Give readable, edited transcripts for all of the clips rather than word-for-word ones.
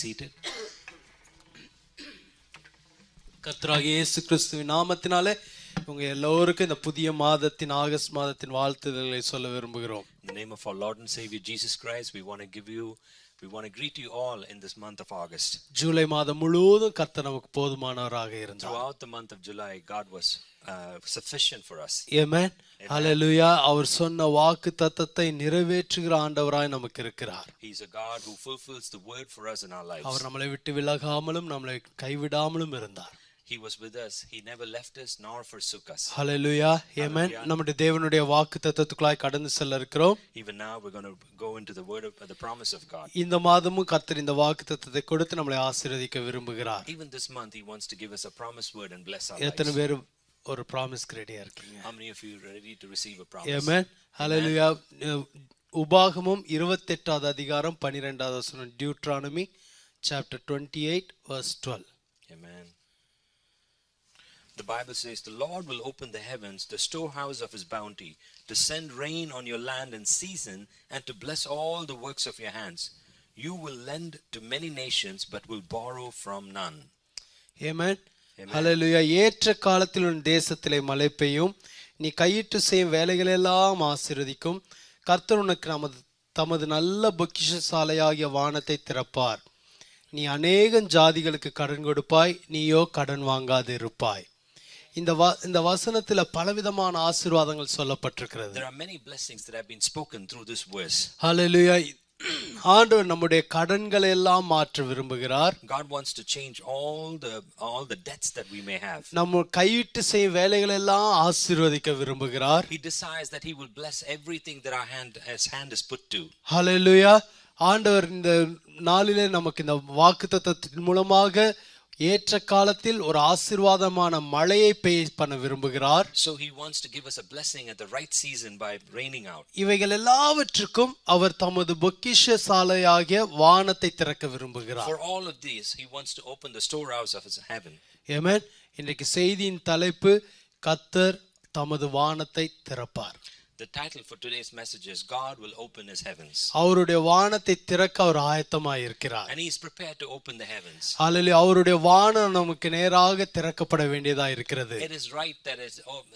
seated. கர்த்தராகிய இயேசு கிறிஸ்துவின் நாமத்தினாலே உங்க எல்லோருக்கும் இந்த புதிய மாதத்தின் ஆகஸ்ட் மாதத்தின் வாழ்த்துதல்களை சொல்ல விரும்புகிறோம். In the name of our Lord and Savior Jesus Christ, we want to greet you all in this month of August. July மாதம் முழுவதும் கர்த்தர் நமக்கு போதுமானவராக இருந்தார். Throughout the month of July, God was sufficient for us. Amen. Hallelujah. அவர் சொன்ன வாக்கு தத்தத்தை நிறைவேற்றுகிற ஆண்டவராய் நமக்கு இருக்கிறார். He is a God who fulfills the word for us in our lives. அவர் நம்மளை விட்டு விலகாமலும் நம்மளை கைவிடாமலும் இருந்தார். He was with us. He never left us nor forsook us. Hallelujah. Amen. நம்முடைய தேவனுடைய வாக்கு தத்தத்துக்குள்ளாய் கடந்து செல்ல இருக்கிறோம். Even now we're going to go into the word of the promise of God. இந்த மாதமும் கர்த்தர் இந்த வாக்கு தத்தத்தை கொடுத்து நம்மளை ஆசீர்வதிக்க விரும்புகிறார். Even this month he wants to give us a promise word and bless our lives. எத்தனை பேர் ஒரு ப்ராமிஸ் ரெடியா இருக்கீங்க? How many of you are ready to receive a promise? Amen. Hallelujah. உபாகமம் 28வது அதிகாரம் 12வது வசனம், Deuteronomy chapter 28 verse 12. Amen. The Bible says, the Lord will open the heavens, the storehouse of his bounty, to send rain on your land in season, and to bless all the works of your hands. You will lend to many nations, but will borrow from none. Amen. Hallelujah. ஏற்ற காலத்தில் உன் தேசத்திலே மழை பெய்யும், நீ கையிட்டு செய்யும் வேலைகளெல்லாம் ஆசீர்வதிக்கும். கர்த்தர் உனக்கு தமது நல்ல பொக்கிஷசாலையாகிய வானத்தை திறப்பார். நீ அநேக ஜாதிகளுக்கு கடன் கொடுப்பாய், நீயோ கடன் வாங்காது இருப்பாய். இந்த வசனத்துல பலவிதமான ஆசீர்வாதங்கள் சொல்லப்பட்டிருக்கிறது. There are many blessings that have been spoken through this verse. Hallelujah. ஆண்டவர் நம்முடைய கடன்களை எல்லாம் மாற்ற விரும்புகிறார். God wants to change all the debts that we may have. நம்ம கையிட்டு செய்யும் வேலைகளை எல்லாம் ஆசீர்வதிக்க விரும்புகிறார். He decides that he will bless everything that his hand is put to. Hallelujah. ஆண்டவர் இந்த நாளிலே நமக்கு இந்த வாக்குத்தத்தத்தின் மூலமாக ஏற்ற காலத்தில் ஒரு ஆசீர்வாதமான மழையை பெய்ய பண்ண விரும்புகிறார். So he wants to give us a blessing at the right season by raining out. இவைகள் எல்லாவற்றுக்கும் அவர் தமது பொக்கிஷசாலையாகிய வானத்தை திறக்க விரும்புகிறார். For all of these he wants to open the storehouse of his heaven. Amen. இன்றைக்கு செய்தியின் தலைப்பு கர்த்தர் தமது வானத்தை திறப்பார். The title for today's message is God will open his heavens. அவருடைய வானத்தை திறக்க அவர் ஆயத்தமாய் இருக்கிறார். And he is prepared to open the heavens. ஹalleluya. அவருடைய வானம் நமக்கு நேராக திறக்கப்பட வேண்டியதா இருக்கிறது. It is right that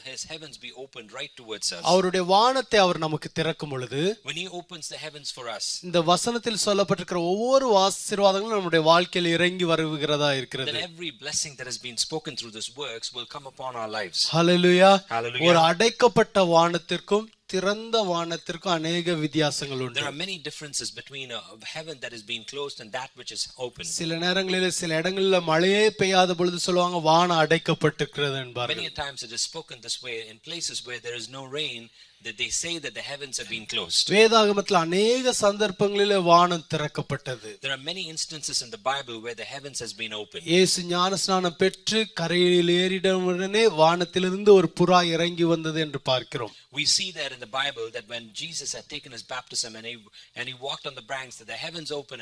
his heavens be opened right towards us. அவருடைய வானத்தை அவர் நமக்கு திறக்கும் பொழுது, when he opens the heavens for us, இந்த வசனத்தில் சொல்லப்பட்டிருக்கிற ஒவ்வொரு ஆசீர்வாதங்களும் நம்முடைய வாழ்க்கையில் இறங்கி வருகிறதா இருக்கிறது. That every blessing that has been spoken through this works will come upon our lives. Hallelujah. Hallelujah. ஒரு அடைக்கப்பட்ட வானத்திற்கும் திறந்த வானத்திற்கும் अनेक வித்தியாசங்கள் உண்டு. There are many differences between a heaven that is being closed and that which is open. சில நேரங்களில் சில இடங்களில் மழையே பெய்யாத பொழுது சொல்வாங்க வானம் அடைக்கப்பட்டிருக்கிறது என்பார்கள். Many times it is spoken this way in places where there is no rain, that they say that the heavens have been closed. வேதாகமத்தில் अनेक சந்தர்ப்பங்களில் வானம் திறக்கப்பட்டது. There are many instances in the Bible where the heavens has been opened. இயேசு ஞானஸ்நானம் பெற்று கரையில் ஏறிடவுடனே வானத்திலிருந்து ஒரு புறா இறங்கி வந்தது என்று பார்க்கிறோம். We see that in the Bible that when Jesus had taken his baptism and he walked on the banks, that the heavens opened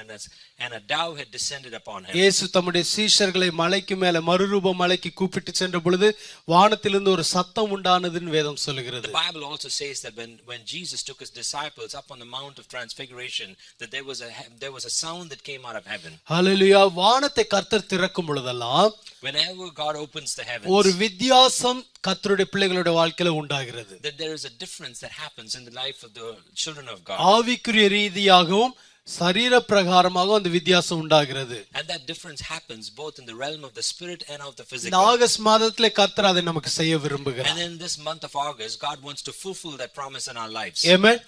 and a dove had descended upon him. இயேசு தம்முடைய சீஷர்களை மலைக்கு மேலே மறுரூப மலைக்கு கூப்பிட்டு சென்ற பொழுது வானத்திலிருந்து ஒரு சத்தம் உண்டானதுன்னு வேதம் சொல்லுகிறது. The Bible also says that when Jesus took his disciples up on the Mount of Transfiguration, that there was a sound that came out of heaven. ஹalleluya. வானத்தை கர்த்தர் திறக்கும் பொழுதெல்லாம், whenever God opens the heavens, ஒரு வித்தியாசம் கர்த்தருடைய பிள்ளைகளுடைய வாழ்க்கையில உண்டாகிறது. that there is a difference that happens in the life of the children of God. ஆவிக்குரிய ரீதியாகவும் சரீர பிரகாரமாக அந்த வித்தியாசம் உண்டாகிறது. And that difference happens both in the realm of the spirit and of the physical. இந்த ஆகஸ்ட் மாதத்திலே கர்த்தர் அதை நமக்கு செய்ய விரும்புகிறார். And in this month of August, God wants to fulfill that promise in our lives. Amen.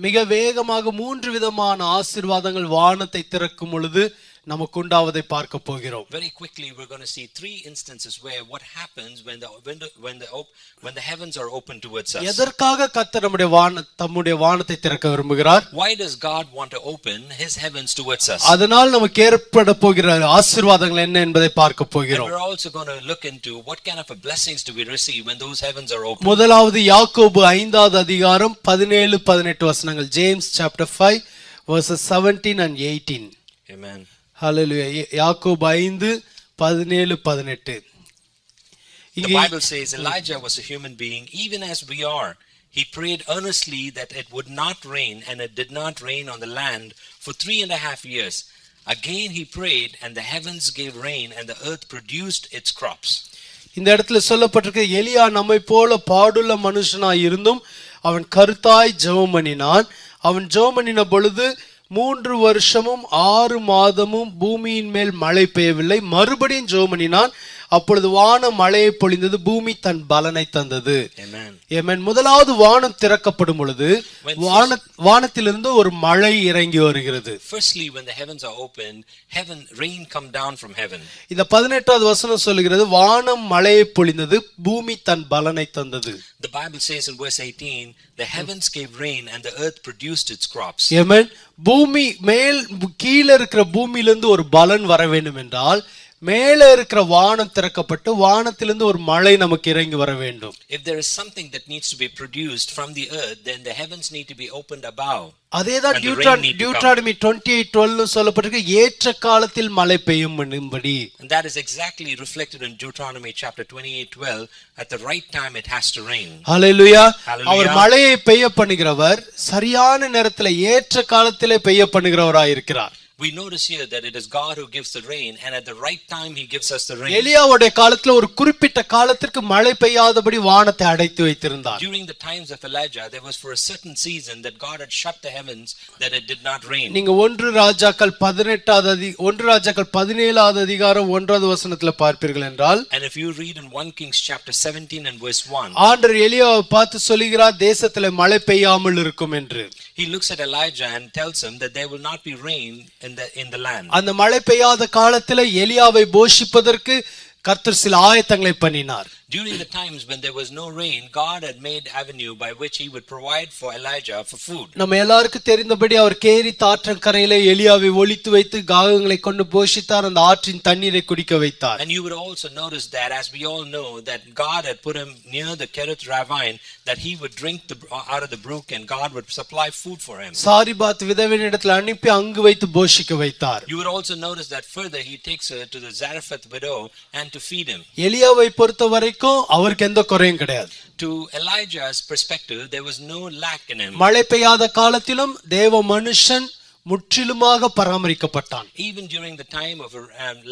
மிக வேகமாக 3 விதமான ஆசீர்வாதங்கள் வானத்தை திறக்கும் பொழுது நமக்கு உண்டாவதை பார்க்க போகிறோம். Very quickly we're going to see 3 instances where what happens when the heavens are open towards us. எதற்காக கர்த்தர் தம்முடைய வானத்தை திறக்க விரும்புகிறார்? Why does God want to open his heavens towards us? அதனால் நமக்கு ஏற்பட போகிற ஆசீர்வாதங்கள் என்ன என்பதை பார்க்க போகிறோம். And we're also going to look into what kind of blessings do we receive when those heavens are open. முதலாவது யாக்கோபு 5வது அதிகாரம் 17-18 வசனங்கள். James chapter 5 verses 17 and 18. Amen. Hallelujah. யாக்கோபு 5:17-18. The Bible says Elijah was a human being even as we are. He prayed earnestly that it would not rain, and it did not rain on the land for 3.5 years. Again he prayed, and the heavens gave rain, and the earth produced its crops. இந்த இடத்துல சொல்லப்பட்டிருக்கு, எலியா நம்மை போல பாடுள்ள மனுஷனாய் இருந்தும் அவன் கருத்தாய் ஜெபம் பண்ணினான். அவன் ஜெபம் பண்ணின பொழுது 3 வருஷமும் 6 மாதமும் பூமியின் மேல் மழை பெய்யவில்லை. மறுபடியும் ஜெபம் பண்ணினான். அப்பொழுது வானம் மழையை பொழிந்தது, பூமி தன் பலனை தந்தது. ஆமென். முதலாவது வானம் திறக்கப்படும் பொழுது வானத்திலிருந்து ஒரு மழை இறங்கி வருகிறது. Firstly, when the heavens are opened, rain come down from heaven. இந்த 18வது வசனம் சொல்கிறது, வானம் மழையை பொழிந்தது, பூமி தன் பலனை தந்தது. The Bible says in verse 18, the heavens gave rain and the earth produced its crops. ஆமென். பூமி மேல் கீழ இருக்கிற பூமியிலிருந்து ஒரு பலன் வர வேண்டும் என்றால் மேலே இருக்கிற வானம் திறக்கப்பட்டு வானத்திலிருந்து ஒரு மழை நமக்கு இறங்கி வர வேண்டும். If there is something that needs to be produced from the earth, then the heavens need to be opened above. அதேதான் டியூட்ரானமி 28:12 சொல்லப்பட்டிருக்கு, ஏற்ற காலத்தில் மழை பெய்யும் என்படி. And that is exactly reflected in Deuteronomy chapter 28:12. At the right time it has to rain. ஹalleluya. அவர் மழையை பெய்ய பண்ணுகிறவர், சரியான நேரத்தில் ஏற்ற காலத்திலே பெய்ய பண்ணுகிறவராய் இருக்கிறார். We notice here that it is God who gives the rain, and at the right time he gives us the rain. எலியாவுடைய காலத்துல ஒரு குறிப்பிட்ட காலத்திற்கு மழை பெய்யாதபடி வானத்தை அடைத்து வைத்திருந்தார். During the times of Elijah, there was for a certain season that God had shut the heavens, that it did not rain. நீங்க 1 ராஜாக்கள் 17வது அதிகாரம் 1வது வசனத்துல பார்ப்பீர்கள் என்றால், and if you read in 1 Kings chapter 17 and verse 1, ஆண்டவர் எலியாவை பார்த்து சொல்கிறார், தேசத்திலே மழை பெய்யாமல் இருக்கும் என்று. He looks at Elijah and tells him that there will not be rain in the land. அந்த மழை பெய்யாத காலத்திலே எலியாவை போஷிப்பதற்கு கர்த்தர் சில ஆயத்தங்களை பண்ணினார். During the times when there was no rain, God had made avenue by which he would provide for Elijah for food. நம்ம எல்லாருக்கும் தெரிந்தபடி அவர் கேரித் ஆற்றங்கரையிலே எலியாவை ஒளித்து வைத்து காகங்களை கொண்டு போஷித்தார், அந்த ஆற்றின் தண்ணீரை குடிக்க வைத்தார். And you would also notice that, as we all know, that God had put him near the Kerith ravine, that he would drink out of the brook, and God would supply food for him. சாரிபாத் விதவையினிடத்தில் அனுப்பி அங்கு வைத்து போஷிக்க வைத்தார். You would also notice that further he takes her to the Zarephath widow and to feed him. எலியாவை பொறுத்தவரைக்கும் அவருக்கு எந்த குறையும் கிடையாது. To Elijah's perspective, there was no lack in him. மழை பெய்யாத காலத்திலும் தேவ மனுஷன் முற்றிலுமாக பராமரிக்கப்பட்டான். Even during the time of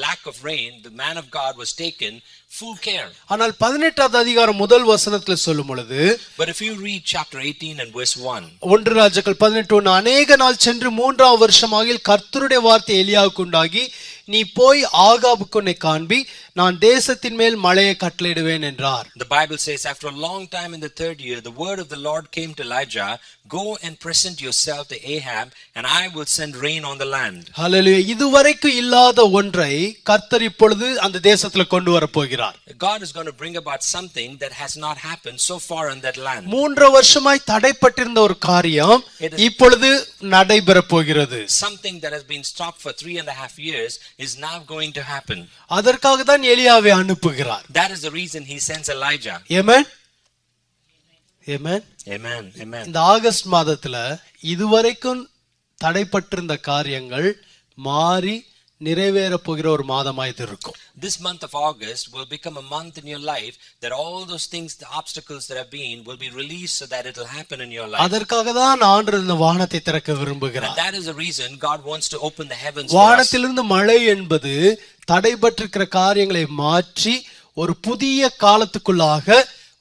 lack of rain, the man of God was taken full care. ஆனால் 18வது அதிகாரம் முதல் வசனத்துல சொல்லும் பொழுது, but if you read chapter 18 and verse 1, 1 ராஜாக்கள் 18:1, அநேக நாள் சென்று 3ஆம் வருஷமாகில் கர்த்தருடைய வார்த்தை எலியாவுக்கு உண்டாகி, நீ போய் ஆகாபுக்கு உன்னை காண்பி, நான் தேசத்தின் மேல் மழையை கட்டளையிடுவேன் என்றார். The Bible says, after a long time in the 3rd year, the word of the Lord came to Elijah, go and present yourself to Ahab, and I will send rain on the land. ஹalleluya. இதுவரைக்கும் இல்லாத ஒன்றை கர்த்தர் இப்பொழுது அந்த தேசத்துல கொண்டு வர போகிறார். God is going to bring about something that has not happened so far in that land. 3 வருஷமாய் தடைப்பட்டிருந்த ஒரு காரியம் இப்பொழுது நடைபெற போகிறது. Something that has been stopped for 3.5 years is now going to happen. அதற்காக தான் எலியாவை அனுப்புகிறார். That is the reason he sends Elijah. Amen. Amen. Amen. Amen. இந்த ஆகஸ்ட் மாதத்துல இதுவரைக்கும் தடைப்பட்டிருந்த காரியங்கள் மாறி நிறைவேற போகிற ஒரு மாதமாய் இருக்கும். This month of August will become a month in your life that all those things, the obstacles that have been, will be released so that it will happen in your life. அதற்காக தான் ஆண்டவர் இந்த வானத்தை திறக்க விரும்புகிறார். And that is the reason God wants to open the heavens. வானத்திலிருந்து மழை என்பது தடைபட்டிருக்கிற காரியங்களை மாற்றி ஒரு புதிய காலத்துக்குள்ளாக,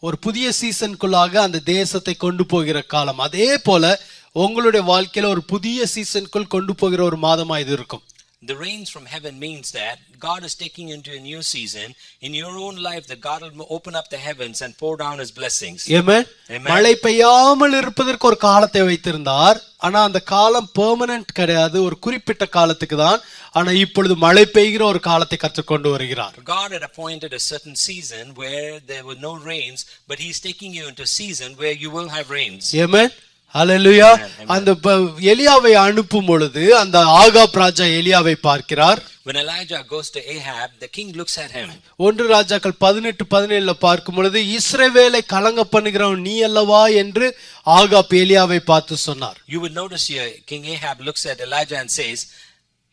ஒரு புதிய சீசனுக்குள்ளாக அந்த தேசத்தை கொண்டு போகிற காலம். அதே போல உங்களுடைய வாழ்க்கையில ஒரு புதிய சீசனுக்குள் கொண்டு போகிற ஒரு மாதமா இது இருக்கும். The rains from heaven means that God is taking you into a new season in your own life, that God will open up the heavens and pour down his blessings. Amen. மழை பெய்யாமல் இருப்பதற்கு ஒரு காலத்தை வைத்திருந்தார். ஆனா அந்த காலம் permanent கிடையாது, ஒரு குறிப்பிட்ட காலத்துக்கு தான். ஆனா இப்பொழுது மழை பெய்கிற ஒரு காலத்தை கர்த்தர் கொண்டு வருகிறார். God had appointed a certain season where there were no rains, but he is taking you into a season where you will have rains. Amen. ஹalleluya. அந்த எலியாவை அனுப்பும் பொழுது அந்த ஆகாப் ராஜா எலியாவை பார்க்கிறார். When Elijah goes to Ahab, the king looks at him. 1 ராஜாக்கள் 18:17 பார்க்கும் பொழுது, இஸ்ரவேலை கலங்க பண்ணுகிறவன் நீ அல்லவா என்று ஆகாப் எலியாவை பார்த்து சொன்னார். You would notice here King Ahab looks at Elijah and says,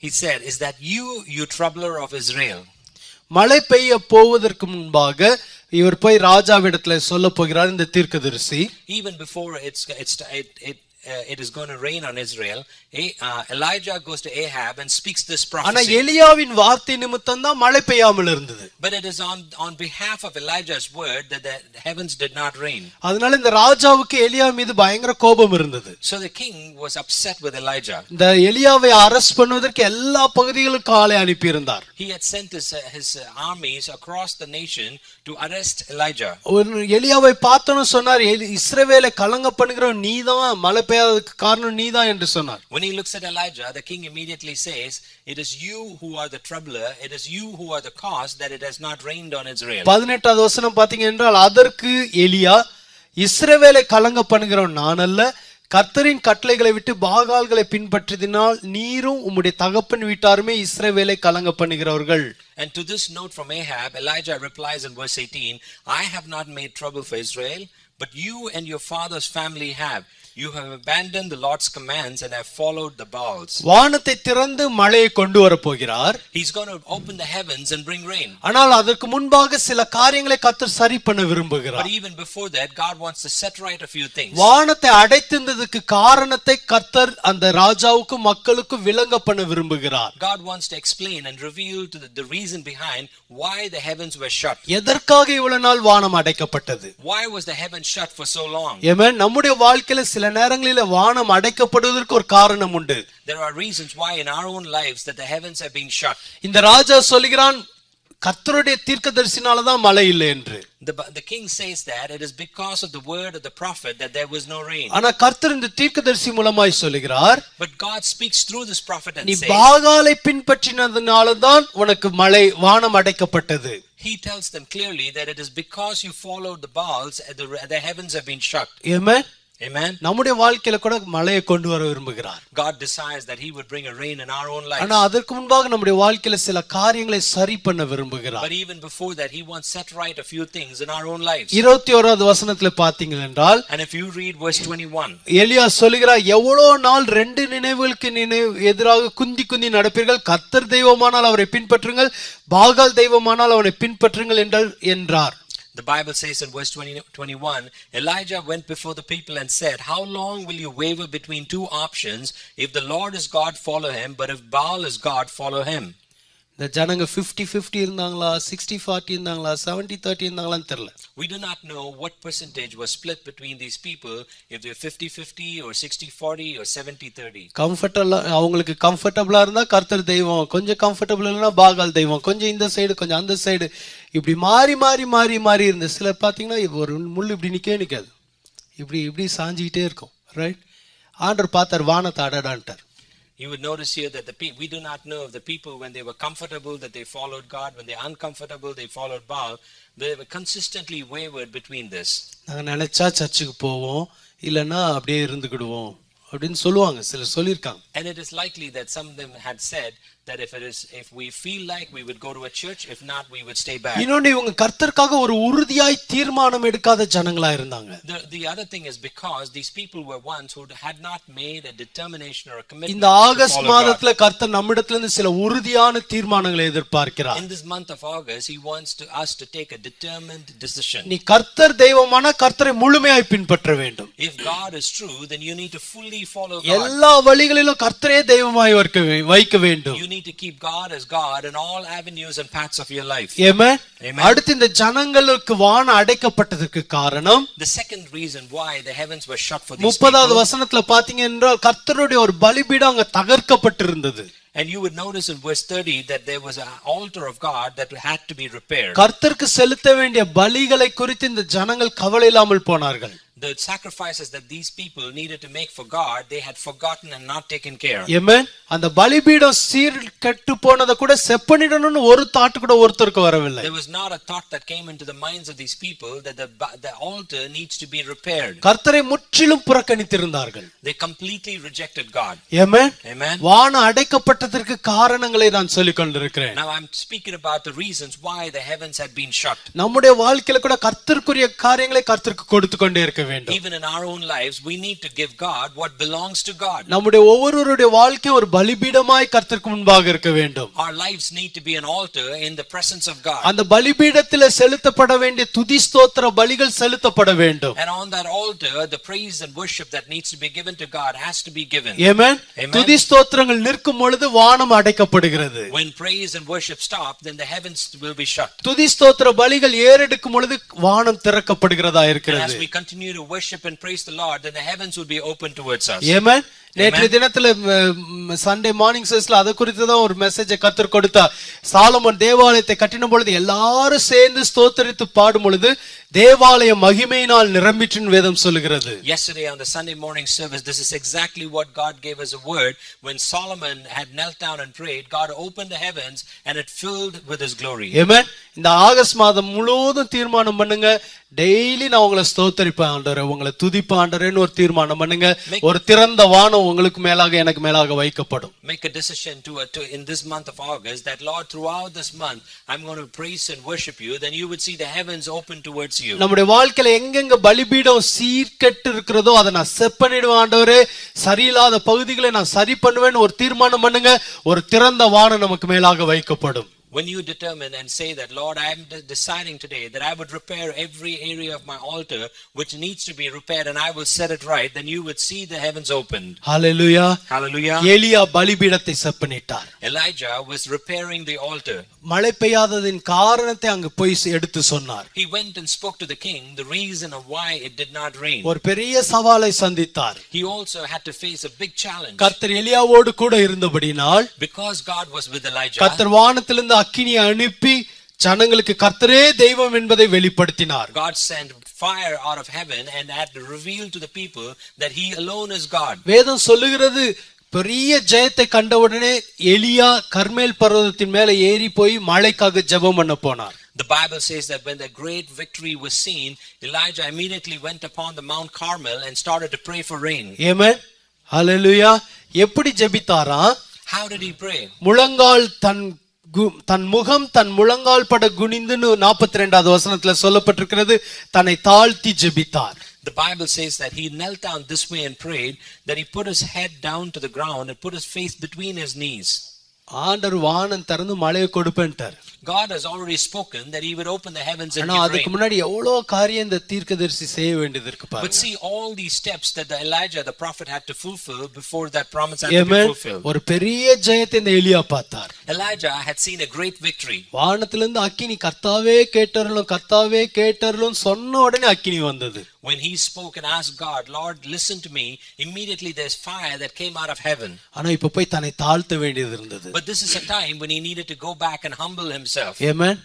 he said, is that you troubler of Israel? மழை பெய்ய போவதற்கு முன்பாக இவர் போய் ராஜாவிடத்துல சொல்ல போகிறார் இந்த தீர்க்கதரிசி. Even before it is going to rain on Israel, Elijah goes to Ahab and speaks this ஆனா prophecy. எலியாவின் வார்த்தை நிமித்தம் தான் மழை பெய்யாமல் இருந்தது. But it is on behalf of Elijah's word that the heavens did not rain. அதனால இந்த ராஜாவுக்கு எலியா மீது பயங்கர கோபம் இருந்தது. So the king was upset with Elijah. இந்த எலியாவை அரெஸ்ட் பண்ணுவதற்கு எல்லா பகுதிகளுக்கும் ஆளை அனுப்பி இருந்தார். He had sent his armies across the nation to arrest Elijah. எலியாவை பார்த்தோன்னு சொன்னார், இஸ்ரவேலை கலங்க பண்ணுகிறவன் நீதான், மழை பெய்யாததுக்கு காரணம் நீதான் என்று சொன்னார். When he looks at Elijah, the king immediately says, it is you who are the troubler, it is you who are the cause that it has not rained on Israel. 18வது வசனம் பாத்தீங்க என்றால், அதற்கு எலியா, இஸ்ரவேலை கலங்க பண்ணுகிறவன் நான் அல்ல, கர்த்தரின் கட்டளைகளை விட்டு பாகால்களை பின்பற்றினால் நீரும் உம்முடைய தகப்பன் வீட்டாருமே இஸ்ரவேலை கலங்க பண்ணுகிறவர்கள். And to this note from Ahab, Elijah replies in verse 18, I have not made trouble for Israel, but you and your father's family have. You have abandoned the Lord's commands and have followed the Baals. வானத்தை திறந்து மழையை கொண்டு வர போகிறார். He's going to open the heavens and bring rain. ஆனால் அதற்கு முன்பாக சில காரியங்களை கர்த்தர் சரி பண்ண விரும்புகிறார். But even before that, God wants to set right a few things. வானத்தை அடைத்திருந்ததுக்கு காரணத்தை கர்த்தர் அந்த ராஜாவுக்கும் மக்களுக்கும் விளங்க பண்ண விரும்புகிறார். God wants to explain and reveal to the reason behind why the heavens were shut. எதற்காக இவ்வளவு நாள் வானம் அடைக்கப்பட்டது? Why was the heaven shut for so long? ஆமென். நம்முடைய வாழ்க்கையில சில நேரங்களில வானம் அடைக்கப்படுவதற்கு ஒரு காரணம் உண்டு. There are reasons why in our own lives that the heavens have been shut. இந்த ராஜா சொல்கிறான், கர்த்தருடைய தீர்க்கதரிசினால தான் மழை இல்லை என்று. The king says that it is because of the word of the prophet that there was no rain. ஆனா கர்த்தர் இந்த தீர்க்கதரிசி மூலமாய் சொல்கிறார், But God speaks through this prophet and நீ says, பாகாலை பின்பற்றினதுனால தான் உனக்கு மழை வானம் அடைக்கப்பட்டது. He tells them clearly that it is because you followed the Baals the heavens have been shut. Amen. Amen. நம்முடைய வாழ்க்கையில கூட மழையை கொண்டு வர விரும்புகிறார். God desires that he would bring a rain in our own lives. ஆனா அதற்கு முன்பாக நம்முடைய வாழ்க்கையில சில காரியங்களை சரி பண்ண விரும்புகிறார். But even before that, he wants set right a few things in our own lives. 21வது வசனத்துல பாத்தீங்க என்றால், And if you read verse 21, எலியா சொல்கிறார், எவ்வளவு நாள் ரெண்டு நினைவுகளுக்கு எதிராக குந்தி குந்தி நடப்பீர்கள், கர்த்தர் தெய்வமானால் அவரை பின்பற்றுங்கள், பாகால் தெய்வமானால் அவனை பின்பற்றுங்கள் என்றார். The Bible says in verse 21, Elijah went before the people and said, how long will you waver between two options? If the Lord is God, follow him, but if Baal is God, follow him. இந்த ஜனங்க 50-50 இருந்தாங்களா, 60-40 இருந்தாங்களா, 70-30 இருந்தாங்களான்னு தெரியல. We do not know what percentage was split between these people, if they're 50-50 or 60-40 or 70-30. கம்ஃபர்டபிளா, அவங்களுக்கு கம்ஃபர்டபிளா இருந்தா கர்த்தர் தெய்வம், கொஞ்சம் கம்ஃபர்டபிள் இல்லைன்னா பாகால் தெய்வம், கொஞ்சம் இந்த சைடு கொஞ்சம் அந்த சைடு, இப்படி மாறி மாறி மாறி மாறி இருந்த சிலர் பார்த்தீங்கன்னா ஒரு முள் இப்படி நிற்காது, இப்படி இப்படி சாஞ்சிக்கிட்டே இருக்கும். ரைட். ஆண்டவர் பார்த்தார், வானத்தை அடடான்ட்டார். You would notice here that we do not know if the people, when they were comfortable, that they followed God, when they uncomfortable, they followed Baal. They were consistently wavered between this. நாங்க நினைச்சா சர்ச்சுக்கு போவோம், இல்லைன்னா அப்படியே இருந்துக்கிடுவோம் அப்படின்னு சொல்லுவாங்க, சிலர் சொல்லியிருக்காங்க. And it is likely that some of them had said that if we feel like we would go to a church, if not we would stay back. இன்னொன்று, இவங்க கர்த்தருக்காக ஒரு உறுதியாய் தீர்மானம் எடுக்காத ஜனங்களா இருந்தாங்க. The other thing is because these people were ones who had not made a determination or a commitment. இந்த August மாதத்துல கர்த்தர் நம்மிடத்துல இருந்து சில உறுதியான தீர்மானங்களை எதிர்பார்க்கிறார். In this month of August, he wants us to take a determined decision. நீ கர்த்தர் தெய்வமான கர்த்தரை முழுமையாய் பின்பற்ற வேண்டும். If God is true, then you need to fully follow God. எல்லா வழிகளிலும் கர்த்தரே தெய்வமாய் வைக்க வேண்டும். You need to keep God as God in all avenues and paths of your life. Amen. Amen. அடுத்து இந்த ஜனங்களுக்கு வானம் அடைக்கப்பட்டதற்கு காரணம், the second reason why the heavens were shut for these people. 30வது வசனத்துல பாத்தீங்க என்றால் கர்த்தருடைய ஒரு பலிபீடம் அங்க தகர்க்கப்பட்டிருந்தது. And you would notice in verse 30 that there was an altar of God that had to be repaired. கர்த்தருக்கு செலுத்த வேண்டிய பலிகளை குறித்து இந்த ஜனங்கள் கவலை இல்லாமல் போனார்கள். The sacrifices that these people needed to make for God, they had forgotten and not taken care. Amen. அந்த பலிபீடம் சீர் கெட்டு போனத கூட செப்பனிடணும்னு ஒரு தாட் கூட ஒருத்தருக்கு வரவில்லை. There was not a thought that came into the minds of these people that the altar needs to be repaired. கர்த்தரை முற்றிலும் புறக்கணித்திருந்தார்கள். They completely rejected God. Amen. Amen. வானம் அடைக்கப்பட்டதற்கு காரணங்களை நான் சொல்லிக் கொண்டிருக்கிறேன். Now I'm speaking about the reasons why the heavens had been shut. நம்முடைய வாழ்க்கையில கூட கர்த்தருக்குரிய காரியங்களை கர்த்தருக்கு கொடுத்து கொண்டே இருக்க வேண்டும். Even in our own lives, we need to give God what belongs to God. நம்முடைய ஒவ்வொருவருடைய வாழ்க்கை ஒரு பலிபீடமாய் கர்த்தருக்கு முன்பாக இருக்க வேண்டும். Our lives need to be an altar in the presence of God. அந்த பலிபீடத்திலே செலுத்தப்பட வேண்டிய துதி ஸ்தோத்திர பலிகள் செலுத்தப்பட வேண்டும். And on that altar, the praise and worship that needs to be given to God has to be given. Amen. துதி ஸ்தோத்திரங்கள் நிற்கும் பொழுது வானம் அடைக்கப்படுகிறது. When praise and worship stop, then the heavens will be shut. துதி ஸ்தோத்திர பலிகள் ஏறெடுக்கும் பொழுது வானம் திறக்கப்படுகிறதா இருக்கிறது. And as we continue to worship and praise the Lord, then the heavens will be open towards us. Amen. நேற்று தினத்துல சண்டே மார்னிங் செஸ்ல அத குறித்து தான் ஒரு மெசேஜ் கர்த்தர் கொடுத்தார். சாலமோன் தேவாலயத்தை கட்டின பொழுது எல்லாரும் சேர்ந்து ஸ்தோத்திரித்து பாடும் பொழுது தேவாலயம் மகிமையினால் நிரம்பிற்றுன்னு வேதம் சொல்லுகிறது. Yesterday on the Sunday morning service, this is exactly what God gave us a word. When Solomon had knelt down and prayed, God opened the heavens and it filled with his glory. Amen. இந்த August மாதம் முழுவதும் தீர்மானம் பண்ணுங்க, daily நான் உங்களை ஸ்தோத்திரிப்பேன் ஆண்டவரே, உங்களை துதிப்பேன் ஆண்டவரேன்னு ஒரு தீர்மானம் பண்ணுங்க. ஒரு திறந்த வானம் உங்களுக்கு மேலாக எனக்கு மேலாக வைக்கப்படும். Make a decision to in this month of August that Lord, throughout this month I'm going to praise and worship you. Then you would see the heavens open towards you. நம்முடைய வாழ்க்கையில எங்கெங்க பலிபீடம் சீர்கெட்டு இருக்கிறதோ அதை நான் செட் பண்ணிடுவேன் ஆண்டவரே, சரியில்லாத பகுதிகளை நான் சரி பண்ணுவேன்னு ஒரு தீர்மானம் பண்ணுங்க. ஒரு திறந்த வானம் நமக்கு மேலாக வைக்கப்படும். When you determine and say that, Lord, I am deciding today that I would repair every area of my altar which needs to be repaired and I will set it right, then you would see the heavens opened. Hallelujah. Hallelujah. எலியா பலிபீடத்தை set பண்ணிட்டார். Elijah was repairing the altar. மழை பெய்யாததின் காரணத்தை அங்கு போய் எடுத்து சொன்னார். He went and spoke to the king the reason of why it did not rain. ஒரு பெரிய சவாலை சந்தித்தார். He also had to face a big challenge. கர்த்தர் எலியாவோடு கூட இருந்தபடியால், because God was with Elijah, கர்த்தர் வானத்திலிருந்து அக்கினியை அனுப்பி ஜனங்களுக்கு கர்த்தரே தெய்வம் என்பதை வெளிப்படுத்தினார். God sent fire out of heaven and had to reveal to the people that he alone is God. வேதம் சொல்லுகிறது, பெரிய ஜெயத்தை கண்டவுடனே எலியா கர்மேல் பர்வதத்தின் மேல ஏறி போய் மழைக்காக ஜெபம் பண்ண போனார். The Bible says that when the great victory was seen, Elijah immediately went upon the Mount Carmel and started to pray for rain. Amen. Hallelujah. எப்படி ஜெபித்தாரா? How did he pray? முழங்கால் தன் முகம் தன் முழங்கால் பட குனிந்துன்னு 42வது வசனத்துல சொல்லப்பட்டிருக்கிறது. தன்னை தாழ்த்தி ஜெபித்தார். The Bible says that he knelt down this way and prayed, that he put his head down to the ground and put his face between his knees. ஆண்டவர் வானம் திறந்து மழையை கொடுப்பேன்ட்டார். God has already spoken that he would open the heavens and give ஆனா rain. அதுக்கு முன்னாடி எவ்வளவு காரியம் இந்த தீர்க்கதரிசி செய்ய வேண்டியது இருக்கு பாருங்க. But see all these steps that the Elijah the prophet had to fulfill before that promise had to be fulfilled. ஒரு பெரிய ஜெயத்தை இந்த எலியா பார்த்தார். Elijah had seen a great victory. வானத்திலிருந்து அக்கினி கர்த்தாவே கேட்டருளும் கர்த்தாவே கேட்டருளும் சொன்ன உடனே அக்கினி வந்தது. When he spoke and asked God, Lord, listen to me, immediately there's fire that came out of heaven. ஆனா இப்ப போய் தன்னை தாழ்த்த வேண்டியது இருந்தது. But this is a time when he needed to go back and humble himself. Amen.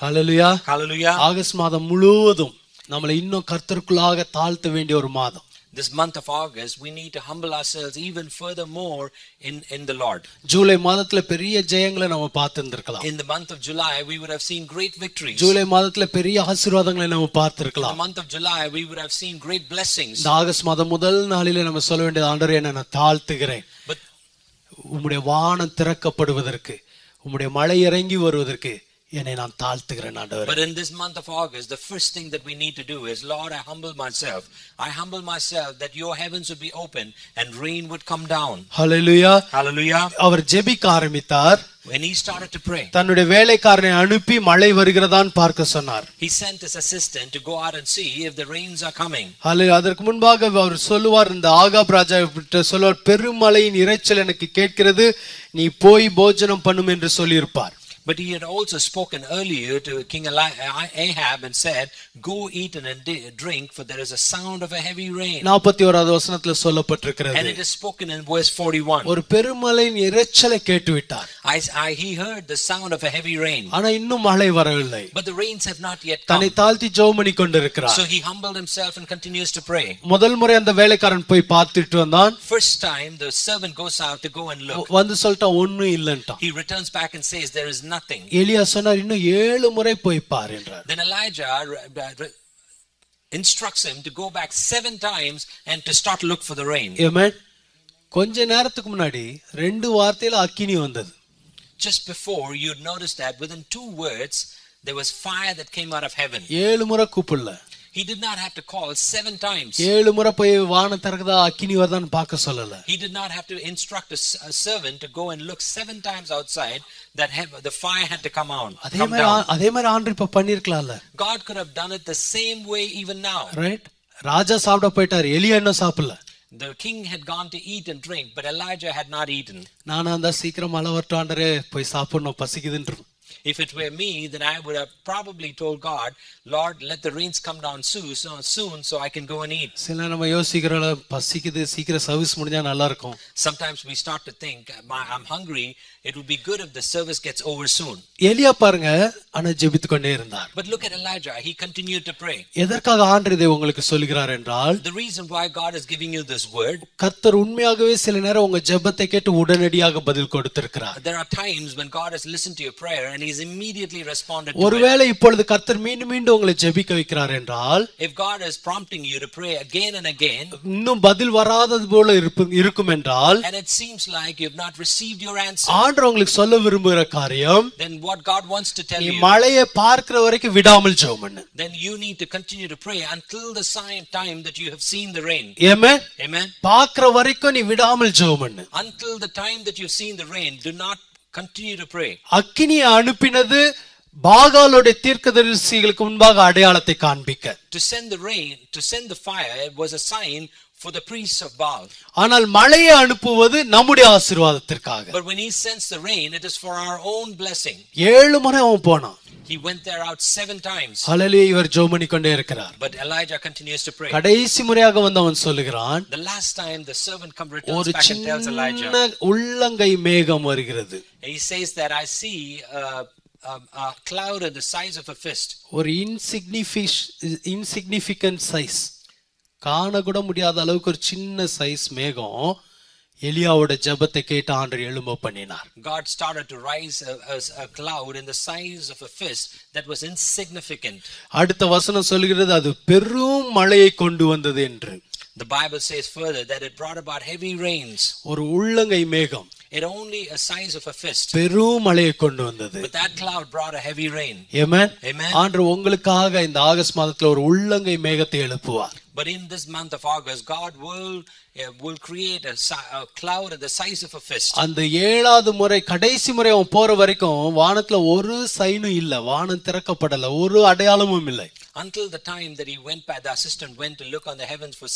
Hallelujah. Hallelujah. August மாதம் முழுவதும் நம்மளை இன்னும் கர்த்தருக்குள்ளாக தாழ்த்த வேண்டிய ஒரு மாதம். This month of August, we need to humble ourselves even furthermore in the Lord. July மாதத்துல பெரிய ஜெயங்களை நம்ம பார்த்திருக்கலாம். In the month of July, we would have seen great victories. July மாதத்துல பெரிய ஆசீர்வாதங்களை நம்ம பார்த்திருக்கலாம். In the month of July, we would have seen great blessings. இந்த ஆகஸ்ட் மாதம் முதல் நாளிலே நம்ம சொல்ல வேண்டியது, ஆண்டவரே என்னை நான் தாழ்த்துகிறேன். உம்முடைய வானம் திறக்கப்படுவதற்கு, உம்முடைய மழை இறங்கி வருவதற்கு என்னை நான் தாழ்த்துகிறேன் ஆண்டவரே. But in this month of August, the first thing that we need to do is, Lord, I humble myself. I humble myself that your heavens would be open and rain would come down. Hallelujah. Hallelujah. அவர் ஜெபிக்க ஆரம்பித்தார். When he started to pray, தன்னுடைய வேலைக்காரனை அனுப்பி மழை வருகிறதான் பார்க்க சொன்னார். he sent his assistant to go out and see if the rains are coming. Hallelujah. அதற்கு முன்பாக அவர் சொல்லுவார், இந்த ஆகாப் ராஜா சொல்லுவார், பெருமழையின் இரைச்சல் எனக்கு கேட்கிறது, நீ போய் போஜனம் பண்ணும் என்று சொல்லியிருப்பார். But he had also spoken earlier to King Ahab and said, go eat and drink, for there is a sound of a heavy rain. 41வது வசனத்துல சொல்லப்பட்டிருக்கிறது. And it is spoken in verse 41. ஒரு பெருமழையின் இரைச்சலை கேட்டுவிட்டார். He heard the sound of a heavy rain. ஆனா இன்னும் மழை வரவில்லை. But the rains have not yet come. தன்னை தாழ்த்தி ஜெபம் பண்ணி கொண்டிருக்கிறார். So he humbled himself and continues to pray. முதல் முறை அந்த வேலைக்காரன் போய் பார்த்துட்டு வந்தான். First time the servant goes out to go and look. வந்து சொல்லிட்டா ஒண்ணும் இல்லன்ட்டான். He returns back and says there is nothing. எலியா சொன்னார், இன்னும் 7 முறை போய் பார் என்றார். Then Elijah instructs him to go back 7 times and to start look for the rain. Amen. கொஞ்ச நேரத்துக்கு முன்னாடி 2 வார்த்தையில அக்கினி வந்தது. Just before, you'd notice that within 2 words there was fire that came out of heaven. 7 முறை கூப்பிடல. He did not have to call 7 times. 7 முறை போய் வானம் திறக்குதா அக்கினி வருதான்னு பார்க்க சொல்லல. He did not have to instruct a servant to go and look 7 times outside that the fire had to come down. அதே மாதிரி ஆண்டவர் இப்ப பண்ணிருக்கலாம்ல. God could have done it the same way even now. Right? ராஜா சாப்பிட போயிட்டாரு, எலியா இன்னும் சாப்பிடல. The king had gone to eat and drink, but Elijah had not eaten. நானா அந்த சீக்கிரம் மழை வரட்டும் ஆண்டவரே போய் சாப்பிடணும் பசிக்குதுன்னு. If it were me, then I would have probably told God, Lord, let the rains come down soon so I can go and eat. சில நம்ம யோசிக்கிறோம் பசிக்குது சீக்கிரம் சர்வீஸ் முடிஞ்சா நல்லா இருக்கும். Sometimes we start to think, I'm hungry, it would be good if the service gets over soon. எலியா பாருங்க ஆனா ஜெபித்து கொண்டே இருந்தார். But look at Elijah, he continued to pray. எதற்காக ஆண்டவர் இதை உங்களுக்கு சொல்கிறார் என்றால், the reason why God is giving you this word, கர்த்தர் உண்மையாகவே சில நேரம் உங்க ஜெபத்தை கேட்டு உடனடியாக பதில் கொடுத்திருக்கிறார். There are times when God has listened to your prayer and he's immediately responded to it. ஒருவேளை இப்பொழுது கர்த்தர் மீண்டும் உங்களை ஜெபிக்க வைக்கிறார் என்றால், if God is prompting you to pray again and again, இன்னும் பதில் வராதது போல இருக்கும் என்றால், and it seems like you have not received your answer, ஆண்டவர் உங்களுக்கு சொல்ல விரும்புகிற காரியம், then what God wants to tell you, நீ மழையை பார்க்கிற வரைக்கும் விடாமல் ஜெபம் பண்ணு. then you need to continue to pray until the time that you have seen the rain. Amen. Amen. பார்க்கிற வரைக்கும் நீ விடாமல் ஜெபம் பண்ணு. Until the time that you've seen the rain, do not continue to pray. அக்கினியை அனுப்பினது பாகாலுடைய தீர்க்கதரிசிகளுக்கு முன்பாக அடையாளத்தை காண்பிக்க. To send the rain, to send the fire was a sign for the priests of Baal. ஆனால் மழையை அனுப்புவது நம்முடைய ஆசீர்வாதத்திற்காக. But when he sends the rain, it is for our own blessing. 7 முறை அவன் போனான். He went there out 7 times. ஹல்லேலூயா. இவர் ஜெபம் பண்ணிக்கொண்டே இருக்கிறார். But Elijah continues to pray. கடைசி முறையாக வந்து அவன் சொல்லுகிறான், the last time the servant returns back and tells Elijah, ஒரு சின்ன உள்ளங்கை மேகம் வருகிறது. He says that I see a cloud in the size of a fist. ஒரு insignificant size, காண கூட முடியாத அளவுக்கு ஒரு சின்ன சைஸ் மேகம் எலியாவோட ஜெபத்தை கேட்டு ஆண்டவர் எழும்ப பண்ணினார். God started to rise a cloud in the size of a fist that was insignificant. அடுத்த வசனம் சொல்கிறது அது பெரும் மழையை கொண்டு வந்தது என்று. The Bible says further that it brought about heavy rains. ஒரு உள்ளங்கை மேகம், it only a size of a fist, பெரும் மழையை கொண்டு வந்தது. but that cloud brought a heavy rain. Amen. Amen. ஆண்டவர் உங்களுக்காக இந்த ஆகஸ்ட் மாதத்துல ஒரு உள்ளங்கை மேகத்தை எழுப்புவார். But in this month of August, God will create a cloud at the size of a fist. அந்த 7வது முறை கடைசி முறை அவன் போற வரைக்கும் வானத்துல ஒரு சைனும் இல்ல, வானம் திறக்கப்படல, ஒரு அடையாளமும் இல்லை. Until the time that he went back, the assistant went to look on the heavens for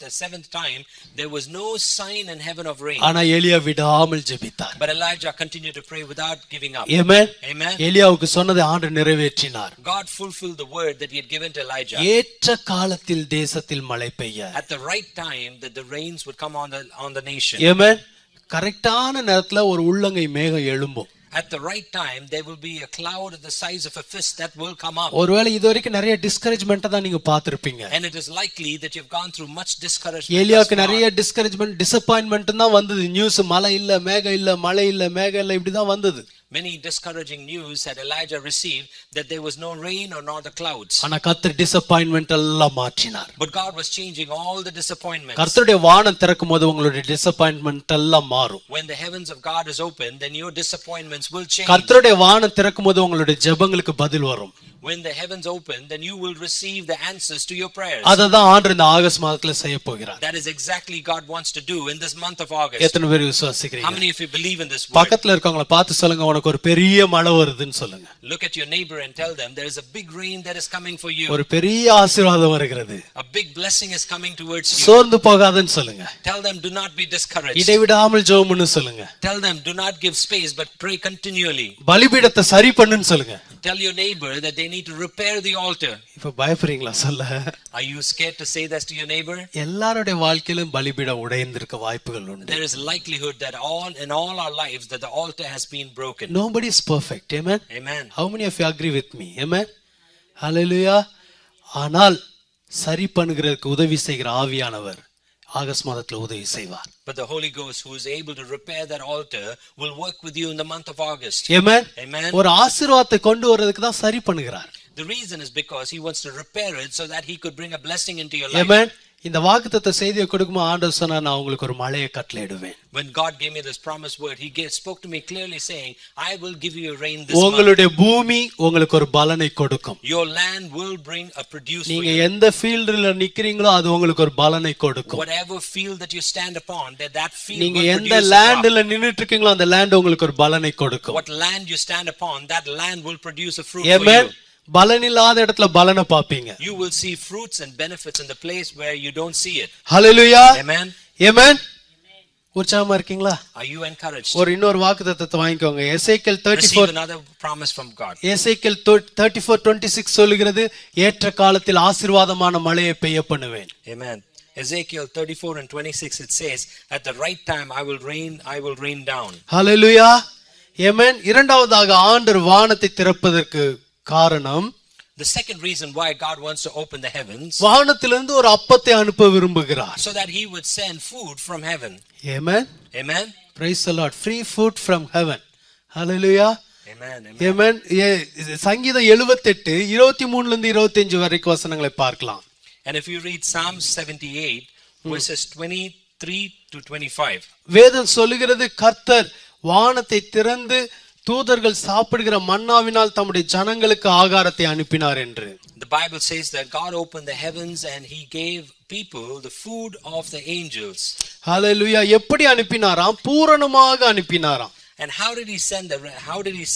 the seventh time, there was no sign in heaven of rain. ஆனா எலியா விடாமல் ஜெபித்தார். But Elijah continued to pray without giving up. Amen. Amen. எலியாவுக்கு சொன்னதை ஆண்டவர் நிறைவேற்றினார். God fulfilled the word that he had given to Elijah. ஏற்ற காலத்தில் தேசத்தில் மழை பெய்ய. At the right time that the rains would come on the nation. Amen. கரெக்டான நேரத்துல ஒரு உள்ளங்கை மேகம் எழும்பும். At the right time there will be a cloud the size of a fist that will come up. ஒருவேளை இதுவரைக்கும் நிறைய டிஸ்கரேஜ்மென்ட் தான் நீங்க பார்த்திருப்பீங்க. And it is likely that you've gone through much discouragement. எலியாக்கு நிறைய டிஸ்கரேஜ்மென்ட், டிசப்பாயின்ட்மென்ட் தான் வந்தது. நியூஸ் மழை இல்ல, மேகம் இல்ல, மழை இல்ல, மேகம் இல்ல, இப்படி தான் வந்தது. Many discouraging news had Elijah received that there was no rain or not the clouds. ஆனா கர்த்தர் டிசப்பாயின்ட்மென்ட் எல்லாம் மாற்றினார். But God was changing all the disappointments. கர்த்தருடைய வானம் திறக்கும்போது உங்களுடைய டிசப்பாயின்ட்மென்ட் எல்லாம் மாறும். When the heavens of God is open, then your disappointments will change. கர்த்தருடைய வானம் திறக்கும்போது உங்களுடைய ஜெபங்களுக்கு பதில் வரும். When the heavens open, then you will receive the answers to your prayers. அததான் ஆண்டவர் இந்த ஆகஸ்ட் மாதத்துல செய்ய போகிறார். That is exactly God wants to do in this month of August. எத்தனை பேர் விசுவாசிக்கிறீங்க? How many of you believe in this word? பக்கத்துல இருக்கவங்கள பார்த்து சொல்லுங்க, உனக்கு ஒரு பெரிய மழை வருதுன்னு சொல்லுங்க. Look at your neighbor and tell them there is a big rain that is coming for you. ஒரு பெரிய ஆசீர்வாதம் வருகிறது. A big blessing is coming towards you. சோர்ந்து போகாதன்னு சொல்லுங்க. Tell them do not be discouraged. இடைவிடாமல் ஜெபம் பண்ணு சொல்லுங்க. Tell them do not give space but pray continually. பலிபீடத்தை சரி பண்ணுன்னு சொல்லுங்க. Tell your neighbor that they need to repair the altar. இப்ப பயப்படுறீங்களா சொல்ல? Are you scared to say this to your neighbor? எல்லாரோட வாழ்க்கையிலும் பலிபீடம் உடைந்திருக்க வாய்ப்புகள் உண்டு. There is likelihood that in all our lives that the altar has been broken. Nobody is perfect. Amen. Amen. How many of you agree with me? Amen. Hallelujah. ஆனால் சரி பண்ணுகிறதுக்கு உதவி செய்கிற ஆவியானவர் ஆகஸ்ட் மாதத்துல உதவி செய்வார். But the Holy Ghost who is able to repair that altar will work with you in the month of August. Amen. Amen. ஒரு ஆசீர்வாதத்தை கொண்டு வரதுக்கு தான் சரி பண்ணுகிறார். The reason is because he wants to repair it so that he could bring a blessing into your life. Amen. இந்த வாக்குத்தத்த செய்தியை கொடுக்கும்போது ஆண்டவர் சொன்னார், நான் உங்களுக்கு ஒரு மழையை கட்டளையிடுவேன். When God gave me this promised word, He spoke to me clearly saying, I will give you a rain this month. உங்களுடைய பூமி உங்களுக்கு ஒரு பலனை கொடுக்கும். Your land will bring a produce for you. நீங்க எந்த ஃபீல்ட்ல நிக்கிறீங்களோ அது உங்களுக்கு ஒரு பலனை கொடுக்கும். Whatever field that you stand upon, that field நீங்க will எந்த produce லேண்ட்ல நின்னுட்டு இருக்கீங்களோ அந்த லேண்ட் உங்களுக்கு ஒரு பலனை கொடுக்கும். What land you stand upon, that land will produce a fruit Amen. for you. பலனில்லாத இடத்துல பலனை பாப்பீங்க. You will see fruits and benefits in the place where you don't see it. Hallelujah. Amen. Amen. உற்சாகமா இருக்கீங்களா? Are you encouraged? இன்னொரு வாக்குத்தத்தத்தை வாங்கிக்கோங்க. எசேக்கியேல் 34. Receive another promise from God. எசேக்கியேல் 34:26 சொல்லுகிறது, ஏற்ற காலத்தில் ஆசீர்வாதமான மழையை பெய்ய பண்ணுவேன். Amen. Ezekiel 34:26 it says, at the right time I will rain down. Hallelujah. Amen. இரண்டாவதாக ஆண்டவர் வானத்தை திறப்பதற்கு காரணம், the second reason why God wants to open the heavens, வானத்திலிருந்து ஒரு அப்பத்தை அனுப்ப விரும்புகிறார். so that He would send food from heaven. Amen. Amen. Praise the Lord. Free food from heaven. Hallelujah. Amen. Amen. சங்கீதம் 78 23 லிருந்து 25 வரைக்கும் வசனங்களை பார்க்கலாம். And if you read Psalm 78 verses 23 to 25, வேதம் சொல்லுகிறது, கர்த்தர் வானத்தை திறந்து தூதர்கள் சாப்பிடுகிற மன்னாவினால் தம்முடைய ஜனங்களுக்கு ஆகாரத்தை அனுப்பினார் என்று. The Bible says that God opened the heavens and He gave people the food of the angels. Hallelujah. எப்படி அனுப்பினாராம்? பூரணமாக அனுப்பினாராம். And how did He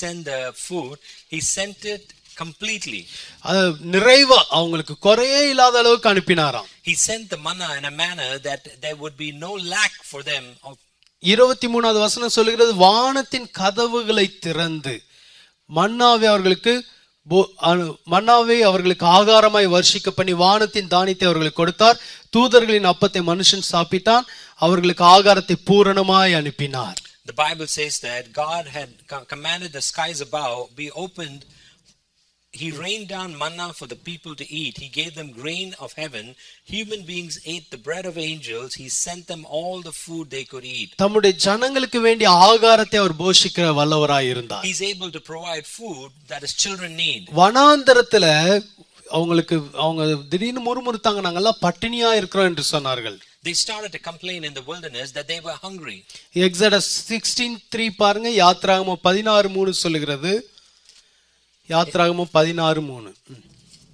send the food? He sent it completely. நிறைவா, அவங்களுக்கு குறையே இல்லாத அளவுக்கு அனுப்பினாராம். He sent the manna in a manner that there would be no lack for them. 23வது வசனம் சொல்லுகிறது, வானத்தின் கதவுகளை திறந்து மன்னாவை அவர்களுக்கு ஆகாரமாய் வர்ஷிக்க பண்ணி வானத்தின் தானியத்தை அவர்களுக்கு கொடுத்தார். தூதர்களின் அப்பத்தை மனுஷன் சாப்பிட்டான், அவர்களுக்கு ஆகாரத்தை பூரணமாய் அனுப்பினார். The Bible says that God had commanded the skies above be opened. He rained down manna for the people to eat. He gave them grain of heaven. Human beings ate the bread of angels. He sent them all the food they could eat. தம்முடைய ஜனங்களுக்கு வேண்டிய ஆகாரத்தை அவர் போஷிக்கிற வல்லவராய் இருந்தார். He's able to provide food that his children need. வனாந்தரத்துல அவங்க திடீர்னு முறுமுறுத்தாங்க, நாங்கெல்லாம் பட்டினியா இருக்கிறோம் என்று சொன்னார்கள். They started to complain in the wilderness that they were hungry. Exodus 16:3 பாருங்க. யாத்ராகமம் 16:3 சொல்லுகிறது. யாத்ராகமம் 16:3.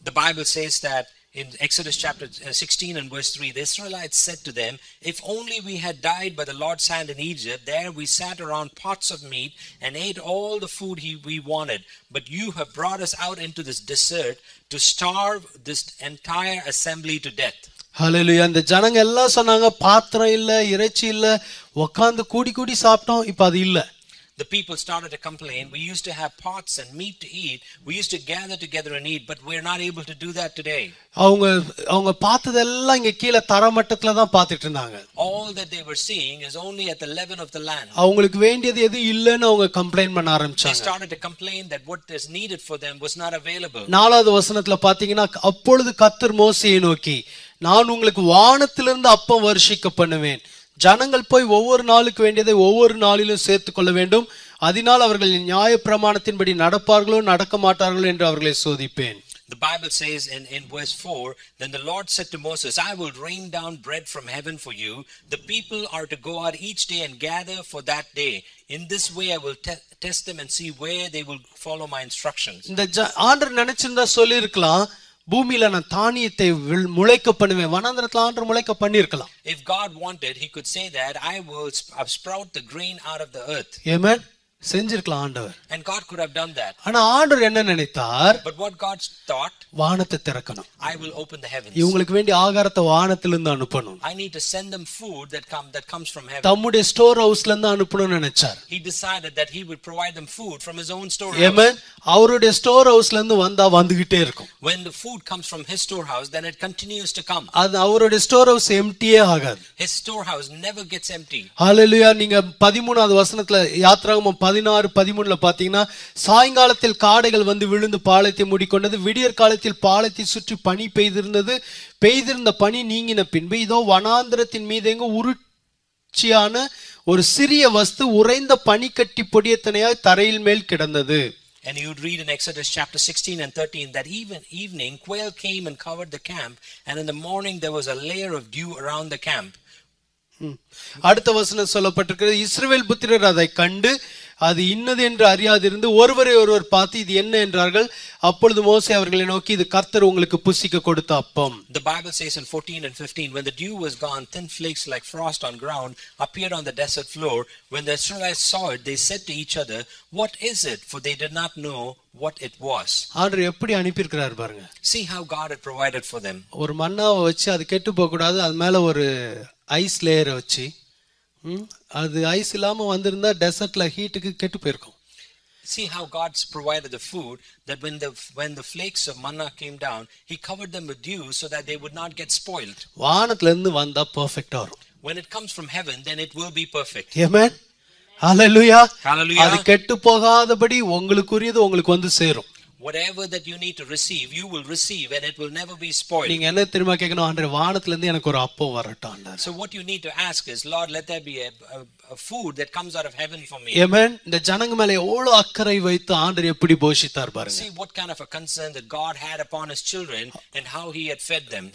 The Bible says that in Exodus chapter 16 and verse 3, the Israelites said to them, if only we had died by the Lord's hand in Egypt, there we sat around pots of meat and ate all the food we wanted. But you have brought us out into this desert to starve this entire assembly to death. ஹல்லேலூயா. அந்த ஜனங்க எல்லாம் சொன்னாங்க, பாத்திரம் இல்ல, இறைச்சி இல்ல, உட்கார்ந்து கூடி சாப்பிட்டோம், இப்ப அது இல்ல. The people started to complain, we used to have pots and meat to eat, we used to gather together and eat, but we're not able to do that today. அவங்க பார்த்ததெல்லாம் இங்க கீழ தரமட்டத்துல தான் பார்த்துட்டு இருந்தாங்க. All that they were seeing is only at the level of the land. அவங்களுக்கு வேண்டியது எது இல்லன்னு அவங்க கம்ப்ளைன்ட் பண்ண ஆரம்பிச்சாங்க. They started to complain that what is needed for them was not available. 4வது வசனத்துல பாத்தீங்கன்னா, அப்பொழுது கர்த்தர் மோசேயை நோக்கி, நான் உங்களுக்கு வானத்திலிருந்து அப்பம் வர்ஷிக்க பண்ணுவேன், ஜனங்கள் போய் ஒவ்வொரு நாளுக்கு வேண்டியதை ஒவ்வொரு நாளிலும் சேர்த்து கொள்ள வேண்டும், அதனால் அவர்கள் நியாய பிரமாணத்தின்படி நடப்பார்களோ நடக்க மாட்டார்களோ என்று அவர்களை சோதிப்பேன். The Bible says in verse 4, then the Lord said to Moses, I will rain down bread from heaven for you. The people are to go out each day and gather for that day. In this way I will test them and see where they will follow my instructions. இந்த ஆண்டவர் நினைச்சிருந்தா சொல்லி இருக்கலாம், பூமியில நான் தானியத்தை முளைக்க பண்ணுவேன். வனாந்தரத்துல ஆண்டவர் முளைக்க பண்ணிருக்கலாம். If God wanted, he could say that I will sprout the grain out of the earth. Amen. செஞ்சிருக்கலாம் ஆண்டவர். And God could have done that. ஆனா ஆண்டவர் என்ன நினைத்தார்? But what God thought, வானத்தை திறக்கணும். I will open the heavens. இவங்களுக்கு வேண்டிய ஆகாரத்தை வானத்திலிருந்து அனுப்பணும். I need to send them food that comes from heaven. தம்முடைய ஸ்டோர் ஹவுஸ்ல இருந்து அனுப்பணும்னு நினைச்சார். He decided that he would provide them food from his own storehouse. Amen. அவருடைய ஸ்டோர் ஹவுஸ்ல இருந்து வந்துகிட்டே இருக்கும். When the food comes from his storehouse, then it continues to come. அது அவருடைய ஸ்டோர் ஹவுஸ் எம்ப்டியே ஆகாது. His storehouse never gets empty. ஹல்லேலூயா. நீங்க 13வது வசனத்துல யாத்ராகமம் 16:13 பாத்தீங்கன்னா, சாயங்காலத்தில் காடைகள் வந்து விழுந்து பாளையத்தை மூடிக்கொண்டது, விடியற் காலத்தில் பாளையத்தை சுற்றி பனி பெய்திருந்தது, பெய்திருந்த பனி நீங்கின பின்பு இதோ வனாந்திரத்தின் மீது எங்க உருட்சியான ஒரு சிறிய வஸ்து உறைந்த பனிக்கட்டி பொடியத்தனையாய் தரையில் மேல் கிடந்தது. And you'd read in Exodus chapter 16 and 13 that even evening quail came and covered the camp, and in the morning there was a layer of dew around the camp. அடுத்த வசனம் சொல்லப்பட்டிருக்கிறது, இஸ்ரவேல் புத்திரர் அதை கண்டு அது இன்னது என்று அறியாதிருந்து ஒருவரை ஒருவர் பார்த்து இது என்ன என்றார்கள். அப்பொழுது மோசே அவர்களை நோக்கி, இது கர்த்தர் உங்களுக்கு புசிக்க கொடுத்த அப்பம். The Bible says in 14 and 15, when the dew was gone, thin flakes like frost on ground appeared on the desert floor. When the Israelites saw it, they said to each other, what is it? For they did not know what it was. ஆண்டவர் எப்படி அனுப்பியிருக்கிறார் பாருங்க. See how God had provided for them. ஒரு மன்னாவை வச்சு அது கெட்டு போக கூடாது, அது மேல ஒரு ஐஸ் லேயரை வச்சு, அது ஐஸ் இல்லாம வந்திருந்தா டெசர்ட்ல ஹீட்டுக்கு கெட்டு போயிருக்கும். See how God's provided the food, that when the flakes of manna came down, he covered them with dew so that they would not get spoiled. வானத்துல இருந்து வந்தா பெர்ஃபெக்ட்டா வரும். When it comes from heaven, then it will be perfect. Amen. Hallelujah. Hallelujah. அது கெட்டு போகாதபடி உங்களுக்குரியது உங்களுக்கு வந்து சேரும். Whatever that you need to receive, you will receive, and it will never be spoiled. நீங்க என்ன தெரியுமா கேட்கணும், ஆண்டவரே வானத்துல இருந்து எனக்கு ஒரு அப்பம் வரட்டும் ஆண்டவரே. So what you need to ask is, Lord, let there be a food that comes out of heaven for me. Amen. இந்த ஜனங்க மேல எவ்வளவு அக்கறை வைத்து ஆண்டவர் எப்படி போஷித்தார் பாருங்க. See what kind of a concern that God had upon his children and how he had fed them.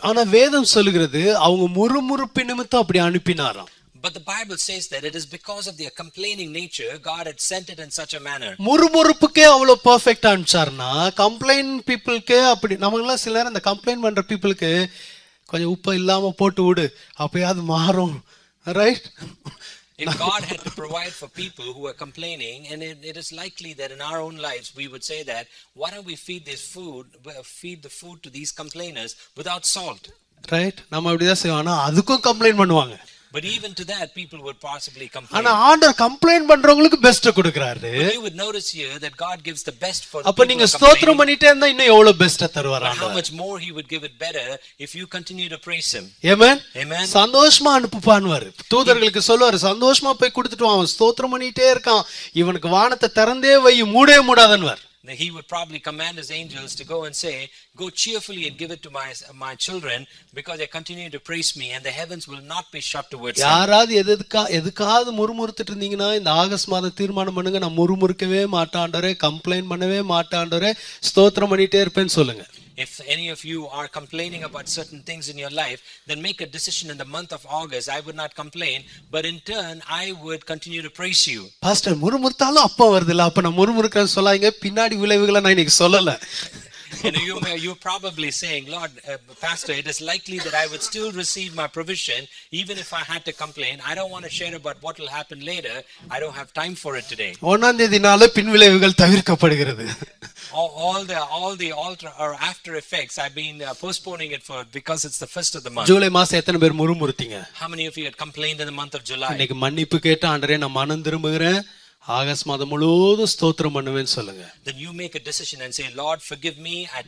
ஆனா வேதம் சொல்லுகிறது அவங்க முறுமுறுப்பு நிமித்தம் அப்படி அனுப்பினாராம். But the Bible says that it is because of their complaining nature God had sent it in such a manner. முறுமுறுப்புக்கே அவ்வளவு பெர்ஃபெக்ட்டா அனுப்பிச்சார்னா complaint பீப்புளுக்கு அப்படி நமக்கெல்லாம் சில நேரம் இந்த கம்ப்ளைண்ட் பண்ற பீப்புளுக்கு கொஞ்சம் உப்பு இல்லாம போட்டு விடு அப்பயாவது மாறும், right? If God had to provide for people who are complaining, and it is likely that in our own lives we would say that, why don't we feed the food to these complainers without salt? Right? நம்ம அப்படிதான் செய்வோம், ஆனா அதுக்கும் complaint பண்ணுவாங்க. But even to that people would possibly complain. ஆனா ஆண்டவர் complaint பண்றவங்களுக்கு best கொடுக்கறாரு. But you would notice here that God gives the best for the people. அப்ப நீங்க ஸ்தோத்திரம் பண்ணிட்டே இருந்தா இன்னும் எவ்வளவு பெஸ்டா தருவார் ஆண்டவர். How much more he would give it better if you continue to praise him. Amen. Amen. சந்தோஷமா அனுப்புவான்வாரு. தூதர்களுக்கு சொல்லுவாரு, சந்தோஷமா போய் கொடுத்துட்டு வா, அவன் ஸ்தோத்திரம் பண்ணிட்டே இருக்கான், இவனுக்கு வானத்தை திறந்தே வை, மூடவே மூடாதன்வார். He would probably command his angels to go and say, go cheerfully and give it to my children, because they continue to praise me, and the heavens will not be shut towards them. யாராவது எதுக்காவது முறுமுறுத்துட்டு இருந்தீங்கன்னா இந்த August மாதம் தீர்மானம் பண்ணுங்க, நான் முறுமுறுக்கவே மாட்டாண்டவரே, complaint பண்ணவே மாட்டாண்டவரே, ஸ்தோத்திரம் பண்ணிட்டே இருப்பேன்னு சொல்லுங்க. If any of you are complaining about certain things in your life, then make a decision in the month of August, I would not complain, but in turn I would continue to praise you. Pastor முறுமுறுத்தாலும் அப்பா வருதுல்ல, அப்ப நான் முறுமுறுக்கிறேன்னு சொல்லாதீங்க, பின்னாடி விளைவுகளை நான் இன்னைக்கு சொல்லல. And you're probably saying, Lord, Pastor, it is likely that I would still receive my provision even if I had to complain. I don't want to share about what will happen later. I don't have time for it today. 1ஆம் தேதினால பின் விளைவுகள் தவிர்க்கப்படுகிறது. all the alter or after effects, I've been postponing it because it's the first of the month. July மாசம் எத்தனை பேர் முறுமுறுத்தீங்க? How many of you had complained in the month of July? இன்னைக்கு மன்னிப்பு கேட்டு ஆண்டவரே நான் மனம் திரும்புகிறேன், ஆகஸ்ட் மாதம் முழுவதும் ஸ்தோத்திரம் பண்ணுவேன்னு சொல்லுங்க. Then you make a decision and say, Lord, forgive me, I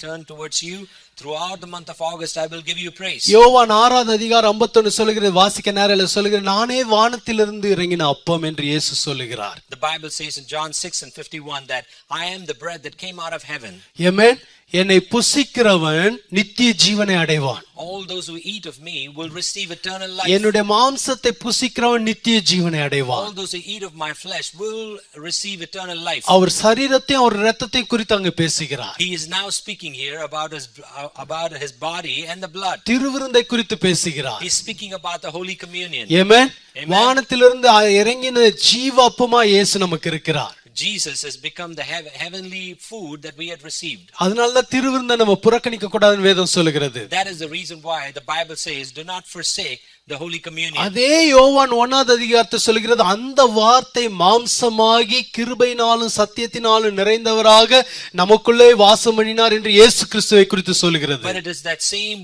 turn towards you. Throughout the month of August I will give you praise. யோவான் 6ஆம் அதிகாரம் 51 சொல்லுகிறது, வாசிக்க நேரல சொல்லுகிறது, நானே வானத்திலிருந்து இறங்கின அப்பம் என்று இயேசு சொல்லுகிறார். The Bible says in John 6:51 that I am the bread that came out of heaven. Amen. என்னை புசிக்கிறவன் நித்திய ஜீவனை அடைவான். All those who eat of me will receive eternal life. என்னுடைய மாம்சத்தை புசிக்கிறவன் நித்திய ஜீவனை அடைவான். All those who eat of my flesh will receive eternal life. அவர் சரீரத்தையும் அவர் இரத்தத்தையும் குறித்து அங்க பேசுகிறார். He is now speaking here about his body and the blood. திருவிருந்தை குறித்து பேசுகிறார். He is speaking about the Holy Communion. Amen. வானத்திலிருந்து இறங்கின ஜீவ அப்பமா இயேசு நமக்கு இருக்கிறார். Jesus has become the heavenly food that we had received. அதனால தான் திருவிருந்தை நம்ம புறக்கணிக்க கூடாதுன்னு வேதம் சொல்லுகிறது. That is the reason why the Bible says, do not forsake the Holy Communion. அதே யோவான் 1ஆம் அதிகாரத்தில் சொல்கிறது, அந்த வார்த்தை மாம்சமாகி கிருபையினாலும் சத்தியத்தினாலும் நிறைந்தவராக நமக்குள்ளே வாசம் பண்ணினார் என்று இயேசு கிறிஸ்துவை குறித்து சொல்கிறது. But it is that same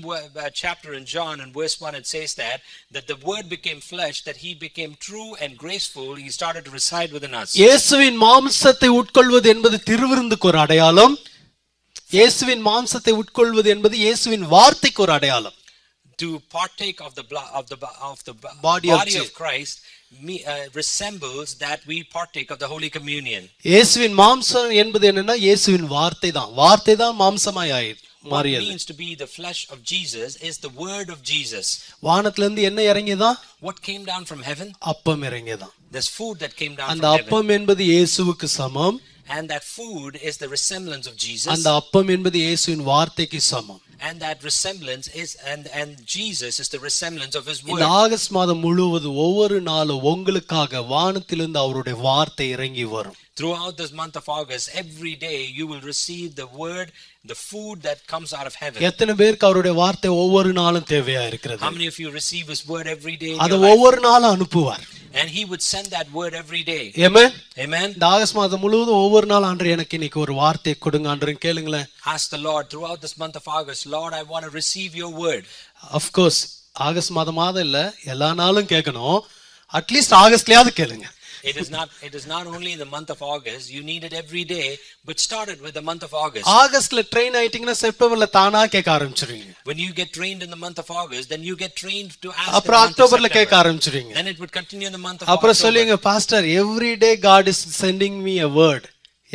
chapter in John and verse 1, it says that the word became flesh, that he became true and graceful, he started to reside within us. இயேசுவின் மாம்சத்தை உட்கொள்வது என்பது திருவிருந்துக்கு ஒரு அடையாளம். இயேசுவின் மாம்சத்தை உட்கொள்வது என்பது இயேசுவின் வார்த்தைக்கு ஒரு அடையாளம். To partake of the blood of the body of Christ resembles that we partake of the Holy Communion. இயேசுவின் மாம்சம் என்பது என்னன்னா இயேசுவின் வார்த்தை தான். வார்த்தை தான் மாம்சமாய் மாறியது. What means to be the flesh of Jesus is the word of Jesus. வானத்துல இருந்து என்ன இறங்கியதா? What came down from heaven? அப்பம் இறங்கியதா. There's food that came down from heaven. அந்த அப்பம் என்பது இயேசுவுக்கு சமம். and that food is the resemblance of Jesus. அந்த அப்பம் என்பது இயேசுவின் வார்த்தைக்கு சமம். And that resemblance is and Jesus is the resemblance of his word. இந்த ஆகஸ்ட் மாதம் முழுவதும் ஒவ்வொரு நாளும் உங்களுக்காக வானத்திலிருந்து அவருடைய வார்த்தை இறங்கி வரும். Throughout this month of August, every day you will receive the word, the food that comes out of heaven. எத்தனை பேருக்கு அவருடைய வார்த்தை ஒவ்வொரு நாளும் தேவையா இருக்கிறது? How many of you receive his word every day? அது ஒவ்வொரு நாளும் அனுப்புவார். And he would send that word every day. Amen. Amen. இந்த ஆகஸ்ட் மாதம் முழுவதும் ஒவ்வொரு நாள் ஆண்டவரே எனக்கு இன்னைக்கு ஒரு வார்த்தை கொடுங்க ஆண்டவரே கேளுங்களேன். Ask the Lord throughout this month of August, Lord, I want to receive your word. Of course, August மாதம் இல்ல, எல்லா நாளும் கேட்கணும். அட்லீஸ்ட் ஆகஸ்ட்லயாவது கேளுங்க. It is not only in the month of August, you need it every day, but start it with the month of August. ஆகஸ்ட்ல train ஆயிட்டீங்கன்னா செப்டம்பர்ல தானா கேட்க ஆரம்பிச்சிருவீங்க. When you get trained in the month of August, then you get trained to ask. அப்புறம் அக்டோபர்ல கேட்க ஆரம்பிச்சிருவீங்க. Then it would continue in the month of October. அப்புறம் சொல்லுவீங்க pastor every day God is sending me a word.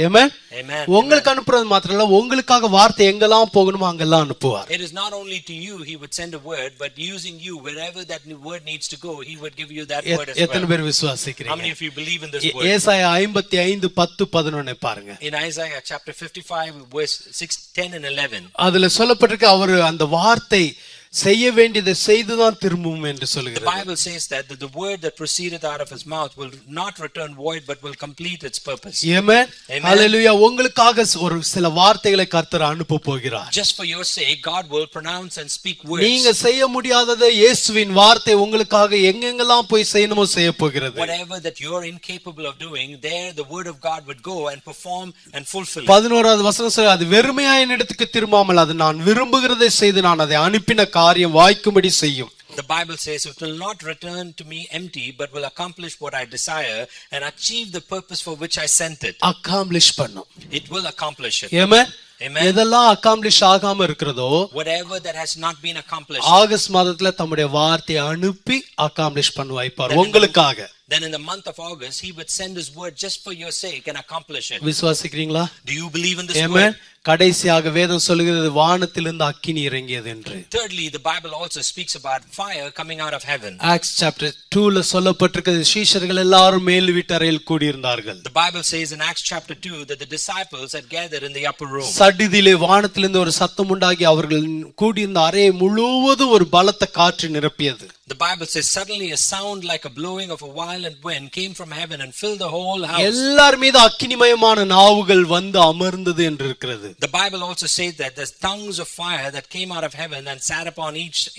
Amen. Amen. உங்களுக்கு அனுப்புறது மாத்திரம் இல்ல, உங்களுக்காக வார்த்தை எங்கெல்லாம் போகணுமோ அங்கெல்லாம் அனுப்புவார். It is not only to you he would send a word, but using you wherever that word needs to go, he would give you that word as well. எத்தனை பேர் விசுவாசிக்கிறீங்க? How many of you believe in this word? ஏசாயா 55:10-11 பாருங்க. In Isaiah chapter 55 verse 6, 10 and 11. அதுல சொல்லப்பட்டிருக்கு அவர் அந்த வார்த்தை செய்ய வேண்டியதை செய்துதான் திரும்பும் என்று சொல்கிறது. The Bible says that the word that proceedeth out of his mouth will not return void but will complete its purpose. Amen. Hallelujah. உங்களுக்காக ஒரு சில வார்த்தைகளை கர்த்தர் அனுப்ப போகிறார். Just for your sake God will pronounce and speak words. நீங்க செய்ய முடியாததை இயேசுவின் வார்த்தை உங்களுக்காக எங்கெங்கெல்லாம் போய் செய்யணுமோ செய்ய போகிறது. Whatever that you are incapable of doing, there the word of God would go and perform and fulfill. 11வது வசனம் சொல்லுது, அது வெறுமையா என்னிடத்துக்கு திரும்பாமல் அது நான் விரும்புகிறதை செய்து நான் அதை அனுப்பின காரியம் வாய்க்கும்படி செய்யும். The Bible says it will not return to me empty but will accomplish what I desire and achieve the purpose for which I sent it. Accomplish பண்ணும். It will accomplish it. Amen. Amen. எதெல்லாம் accomplish ஆகாம இருக்கிறதோ, whatever that has not been accomplished, August மாதத்துல தம்முடைய வார்த்தையை அனுப்பி accomplish பண்ண வைப்பார் உங்களுக்காக. Then in the month of August he would send his word just for your sake and accomplish it. விசுவாசிக்கிறீங்களா? Do you believe in this Amen. word? கடைசியாக வேதம் சொல்லுகிறது வானத்திலிருந்து அக்கினி இறங்கியது என்று. Thirdly, the Bible also speaks about fire coming out of heaven. Acts chapter 2ல சொல்லப்பட்டிருக்கிறது, சீஷர்கள் எல்லாரும் மேல் வீட்டறையில் கூடியிருந்தார்கள். The Bible says in Acts chapter 2 that the disciples had gathered in the upper room. சடிதிலே வானத்திலிருந்து ஒரு சத்தம் உண்டாகி அவர்கள் கூடியிருந்த அறை முழுவதும் ஒரு பலத்த காற்று நிரப்பியது. The Bible says suddenly a sound like a blowing of a violent wind came from heaven and filled the whole house. எல்லார் மீது அக்கினிமயமான நாவுகள் வந்து அமர்ந்தது என்று இருக்கிறது. The Bible also says that the tongues of fire that came out of heaven and sat upon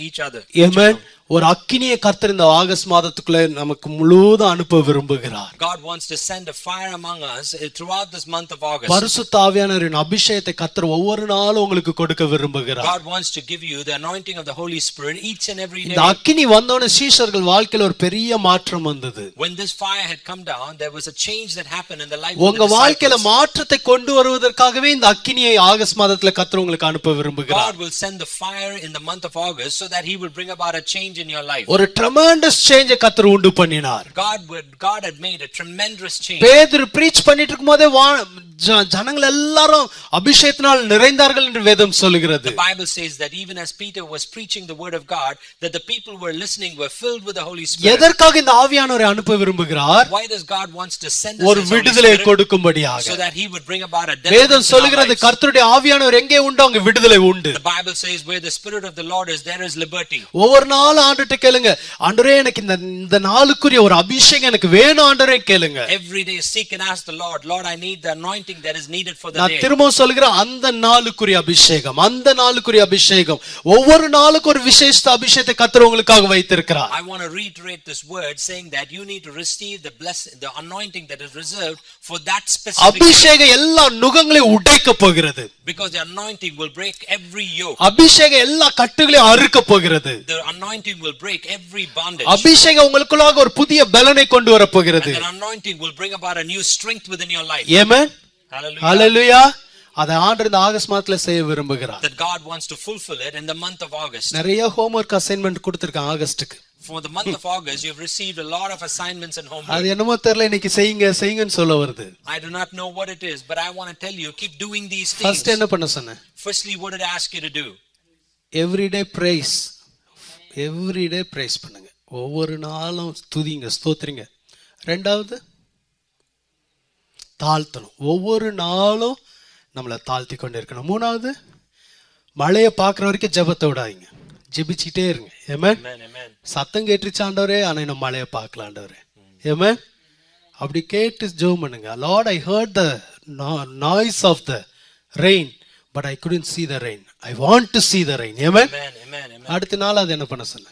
each other. Amen. ஒரு அக்கினியை கர்த்தர் இந்த ஆகஸ்ட் மாதத்துக்குள்ள நமக்கு முழுவதும் அனுப்ப விரும்புகிறார். God wants to send a fire among us throughout this month of August. பரிசுத்த ஆவியானவரின் அபிஷேகத்தை கர்த்தர் ஒவ்வொரு நாளும் உங்களுக்கு கொடுக்க விரும்புகிறார். God wants to give you the anointing of the Holy Spirit each and every day. இந்த அக்கினி வந்தோன சீஷர்கள் வாழ்க்கையில ஒரு பெரிய மாற்றம் வந்தது. When this fire had come down, there was a change that happened in the life of உங்க the வாழ்க்கையில disciples. மாற்றத்தை கொண்டு வருவதற்காகவே இந்த அக்கினியை ஆகஸ்ட் மாதத்துல கர்த்தர் உங்களுக்கு அனுப்ப விரும்புகிறார். God will send the fire in the month of August so that he will bring about a change in your life. ஒரு tremendous change கர்த்தர் உண்டு பண்ணினார். God had made a tremendous change. பேதுரு பிரீச் பண்ணிட்டு இருக்கும்போதே ஜனங்கள் எல்லாரும் அபிஷேகத்தினால் நிறைந்தார்கள் என்று வேதம் சொல்லுகிறது. The Bible says that even as Peter was preaching the word of God, that the people were listening were filled with the Holy Spirit. எதற்காக இந்த ஆவியானவரை அனுப்ப விரும்புகிறார்? Why does God wants to send us ஒரு விடுதலை கொடுக்கும்படியாக. so that he would bring about a deliverance? வேதம் சொல்லுகிறது கர்த்தருடைய ஆவியானவர் எங்கே உண்டோ அங்கே விடுதலை உண்டு. The Bible says where the spirit of the Lord is, there is liberty. ஒவ்வொரு நாளும் ஆண்டவர்ட்ட கேளுங்க, ஆண்டவரே எனக்கு இந்த நாளுக்குரிய ஒரு அபிஷேகம் எனக்கு வேணும் ஆண்டவரே கேளுங்க. Every day seek and ask the Lord, Lord, I need the anointing that is needed for the day. நான் திரும்ப சொல்கிறேன், அந்த நாளுக்குரிய அபிஷேகம், அந்த நாளுக்குரிய அபிஷேகம், ஒவ்வொரு நாளுக்கு ஒரு விசேஷ அபிஷேகத்தை கர்த்தர் உங்களுக்காக வைத்திருக்கிறார். I want to reiterate this word saying that you need to receive the anointing that is reserved for that specific அபிஷேகம் எல்லா நுகங்களையும் உடைக்க போகிறது. Because the anointing will break every yoke. அபிஷேகம் எல்லா கட்டுகளையும் அறுக்க போகிறது. The anointing will break every bondage. அபிஷேகம் உங்களுக்குள்ளாக ஒரு புதிய பலனை கொண்டு வர போகிறது. And the anointing will bring about a new strength within your life. Amen. Hallelujah. Hallelujah. அதை ஆண்டவர் இந்த ஆகஸ்ட் மாதத்துல செய்ய விரும்புகிறார். That God wants to fulfill it in the month of August. நிறைய ஹோம்வொர்க் அசைன்மென்ட் கொடுத்திருக்காங்க ஆகஸ்டுக்கு. For the month of August you have received a lot of assignments and homework. அது என்னமோ தெரியல, இன்னைக்கு செய்யுங்கன்னு சொல்ல வருது. I do not know what it is, but I want to tell you, keep doing these things. First என்ன பண்ண சொன்னேன்? Firstly, what did I ask you to do? Everyday praise. Everyday praise பண்ணுங்க. ஒவ்வொரு நாளும் துதிங்க, ஸ்தோத்திரிங்க. ரெண்டாவது தாழ்த்தணும். ஒவ்வொரு நாளும் நம்மளை தாழ்த்தி கொண்டு இருக்கணும். மூணாவது, மழையை பார்க்குற வரைக்கும் ஜெபத்தை விடாதீங்க, ஜெபிச்சுட்டே இருங்க. ஆமென். சத்தம் கேட்டுருச்சு ஆண்டவரே, ஆனால் இன்னும் மழையை பார்க்கல ஆண்டவரே. ஆமென். அப்படி கேட்டு ஜெபம் பண்ணுங்க. Lord, I heard the noise of the rain but I couldn't see the rain. I want to see the rain. Amen. அடுத்த நாள் அது என்ன பண்ண சொன்ன?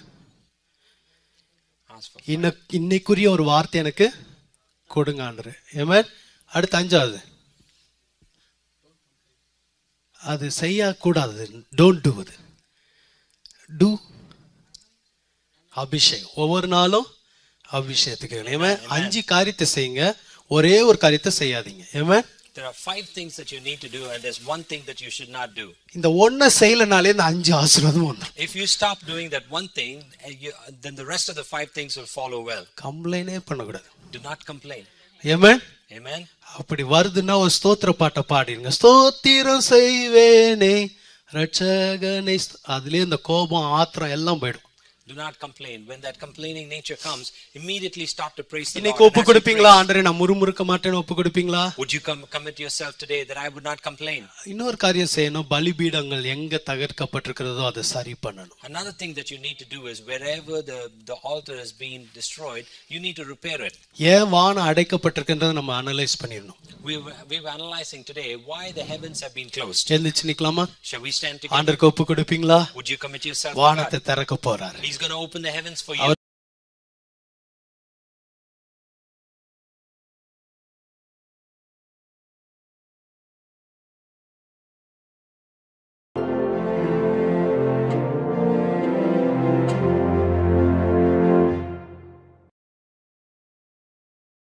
இன்னைக்குரிய ஒரு வார்த்தை எனக்கு கொடுங்க ஆண்டவரே. Amen. அடுத்த அஞ்சாவது, அது செய்யக்கூடாது, டோன்ட் டூ. அது டூ அபிஷேகம். ஒவ்வொரு நாளும் அபிஷேகத்துக்கு. Amen. 5 காரியத்தை செய்யுங்க, ஒரே ஒரு காரியத்தை செய்யாதீங்க. Amen. There are 5 things that you need to do and there's one thing that you should not do. இந்த ஒண்ண செய்யலனாலே இந்த 5 ஆசீர்வாதம் வந்துரும். If you stop doing that one thing, then the rest of the 5 things will follow well. கம்ப்ளைனே பண்ணக்கூடாது. Do not complain. Amen. Amen. அப்படி வருதுன்னா ஒரு ஸ்தோத்திர பாட்டை பாடிடுங்க. ஸ்தோத்திரம் செய்வேனே ரட்சகனை. அதுலயே இந்த கோபம், ஆத்திரம் எல்லாம் போயிடும். Do not complain. When that complaining nature comes, immediately start to praise the Lord. இன்னைக்கு ஒப்பு கொடுப்பீங்களா ஆண்டவரே, நான் முறுமுறுக்க மாட்டேன்னு ஒப்பு கொடுப்பீங்களா? Would you commit yourself today that I would not complain? இன்னொரு காரியம் செய்யணும், பலிபீடங்கள் எங்க தகர்க்கப்பட்டிருக்கிறதோ அதை சரி பண்ணணும். Another thing that you need to do is wherever the altar has been destroyed, you need to repair it. ஏன் வானம் அடைக்கப்பட்டிருக்குன்றதை நம்ம அனலைஸ் பண்ணிடணும். We were analyzing today why the heavens have been closed. எழுந்திருச்சு நிக்கலாமா? Shall we stand together? ஆண்டவருக்கு ஒப்பு கொடுப்பீங்களா? Would you commit yourself? வானத்தை திறக்க போறாரு. He's going to open the heavens for you.